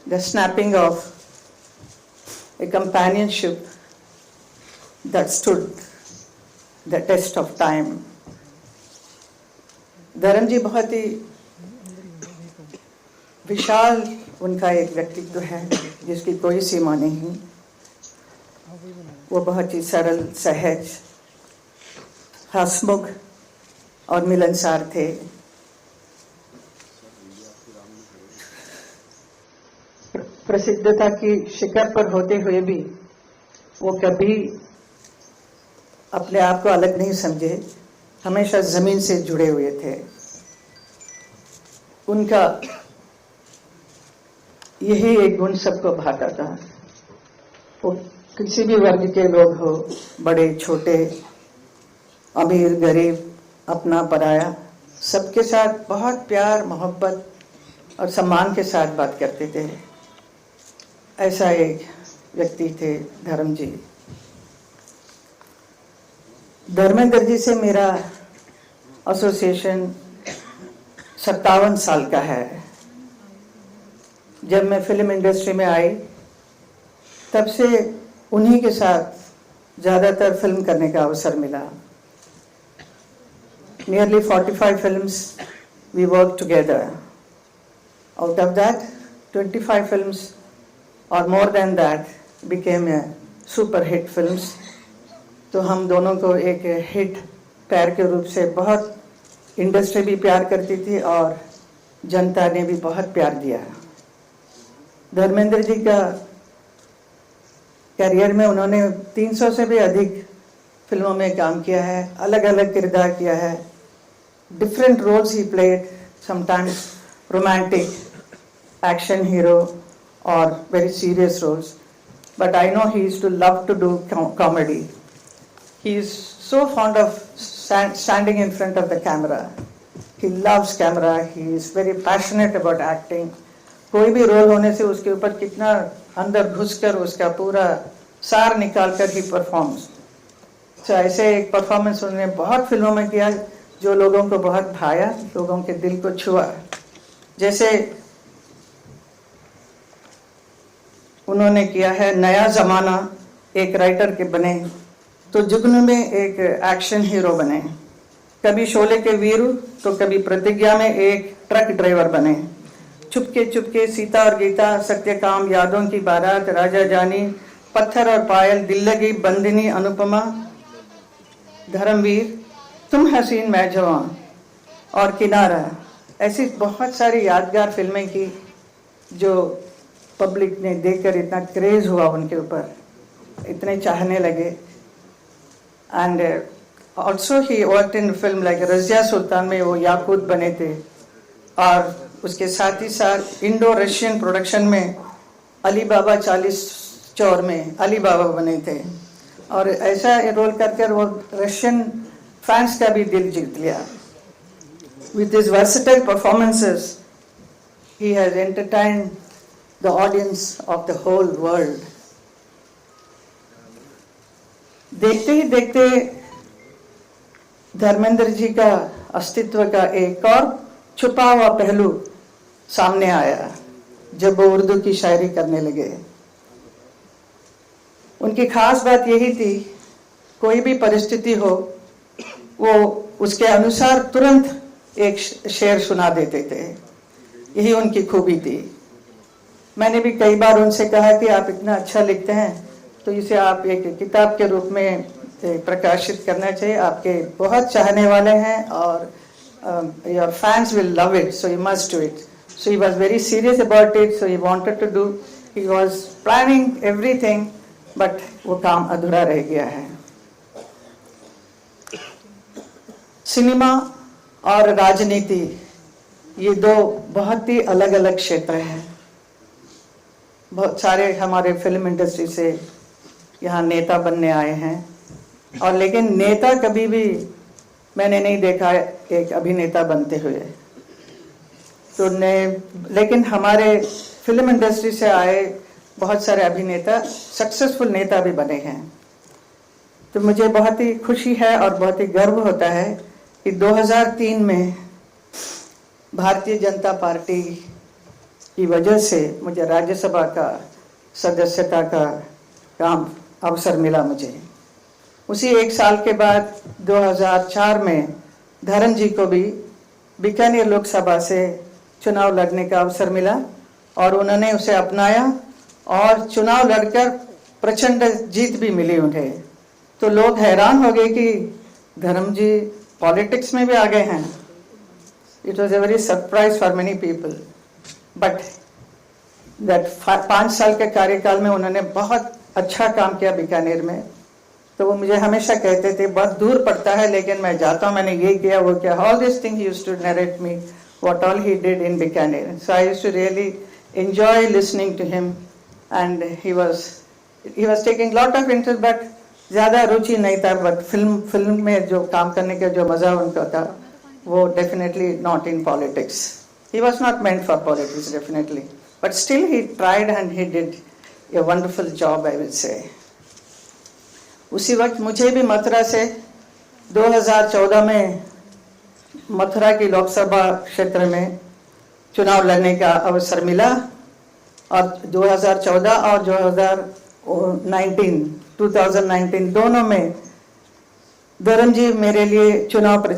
the snapping of a companionship that stood the test of time. धर्म जी बहुत ही विशाल उनका एक व्यक्तित्व है जिसकी कोई सीमा नहीं। वो बहुत ही सरल, सहज, हंसमुख और मिलनसार थे। प्रसिद्धता की शिखर पर होते हुए भी वो कभी अपने आप को अलग नहीं समझे, हमेशा जमीन से जुड़े हुए थे। उनका यही एक गुण सबको भाता था। वो किसी भी वर्ग के लोग हो, बड़े छोटे, अमीर गरीब, अपना पराया, सबके साथ बहुत प्यार, मोहब्बत और सम्मान के साथ बात करते थे। ऐसा एक व्यक्ति थे धर्म जी। धर्मेंद्र जी से मेरा एसोसिएशन 57 साल का है। जब मैं फिल्म इंडस्ट्री में आई तब से उन्हीं के साथ ज़्यादातर फिल्म करने का अवसर मिला। Nearly 45 films we worked together. Out of that, 25 films or more than that became a super hit films. तो हम दोनों को एक हिट पैर के रूप से बहुत इंडस्ट्री भी प्यार करती थी और जनता ने भी बहुत प्यार दिया। धर्मेंद्र जी का करियर में उन्होंने 300 से भी अधिक फिल्मों में काम किया है, अलग अलग किरदार किया है। Different roles he played, sometimes romantic, action hero और very serious roles, but I know he used to love to do comedy. He is so fond of standing in front of the camera. He loves camera. He is very passionate about acting. कोई भी role होने से उसके ऊपर कितना अंदर घुसकर उसका पूरा सार निकाल कर ही परफॉर्म्स। तो ऐसे एक परफॉर्मेंस उन्होंने बहुत फिल्मों में किया जो लोगों को बहुत भाया, लोगों के दिल को छुआ। जैसे उन्होंने किया है नया जमाना, एक राइटर के बने, तो जुगनू में एक एक्शन हीरो बने, कभी शोले के वीरू तो कभी प्रतिज्ञा में एक ट्रक ड्राइवर बने, चुपके चुपके सीता और गीता, सत्यकाम, यादों की बारात, राजा जानी, पत्थर और पायल, दिल लगी, बंदिनी, अनुपमा, धर्मवीर, तुम हसीन मैं जवान और किनारा। ऐसी बहुत सारी यादगार फिल्में की जो पब्लिक ने देखकर इतना क्रेज हुआ उनके ऊपर, इतने चाहने लगे। And also he worked in film like Razia सुल्तान में वो याकूत बने थे, और उसके साथ ही साथ इंडो रशियन प्रोडक्शन में अली बाबा 40 चौर में अली बाबा बने थे, और ऐसा रोल कर वो रशियन फैंस का भी दिल जीत लिया। With his versatile performances, he has entertained the audience of the whole world. देखते ही देखते धर्मेंद्र जी का अस्तित्व का एक और छुपा हुआ पहलू सामने आया जब वो उर्दू की शायरी करने लगे। उनकी खास बात यही थी, कोई भी परिस्थिति हो वो उसके अनुसार तुरंत एक शेर सुना देते थे। यही उनकी खूबी थी। मैंने भी कई बार उनसे कहा कि आप इतना अच्छा लिखते हैं तो इसे आप एक किताब के रूप में प्रकाशित करना चाहिए। आपके बहुत चाहने वाले हैं और your fans will love it, so you must do it. So he was very serious about it, so he wanted to do, he was planning everything, but वो काम अधूरा रह गया है। सिनेमा और राजनीति ये दो बहुत ही अलग अलग क्षेत्र हैं। बहुत सारे हमारे फिल्म इंडस्ट्री से यहाँ नेता बनने आए हैं, और लेकिन नेता कभी भी मैंने नहीं देखा एक अभिनेता बनते हुए। तो लेकिन हमारे फिल्म इंडस्ट्री से आए बहुत सारे अभिनेता सक्सेसफुल नेता भी बने हैं। तो मुझे बहुत ही खुशी है और बहुत ही गर्व होता है कि 2003 में भारतीय जनता पार्टी की वजह से मुझे राज्यसभा का सदस्यता का काम अवसर मिला मुझे। उसी एक साल के बाद 2004 में धर्म जी को भी बीकानेर लोकसभा से चुनाव लड़ने का अवसर मिला और उन्होंने उसे अपनाया और चुनाव लड़कर प्रचंड जीत भी मिली उन्हें। तो लोग हैरान हो गए कि धर्म जी पॉलिटिक्स में भी आ गए हैं। It was a very surprise for many people, but that 5 साल के कार्यकाल में उन्होंने बहुत अच्छा काम किया बीकानेर में। तो वो मुझे हमेशा कहते थे बहुत दूर पड़ता है लेकिन मैं जाता हूँ, मैंने ये किया वो किया। All this thing he used to narrate me what all he did in Bikaner. So I used to really enjoy listening to him, and he was taking lot of interest, but ज़्यादा रुचि नहीं था। but film में जो काम करने का जो मज़ा उनका था वो definitely not in politics. He was not meant for politics definitely, but still he tried and he did a wonderful job, I will say. उसी वक्त मुझे भी मथुरा से 2014 में मथुरा की लोकसभा क्षेत्र में चुनाव लड़ने का अवसर मिला और 2014 और 2019 दोनों में धर्म जी मेरे लिए चुनाव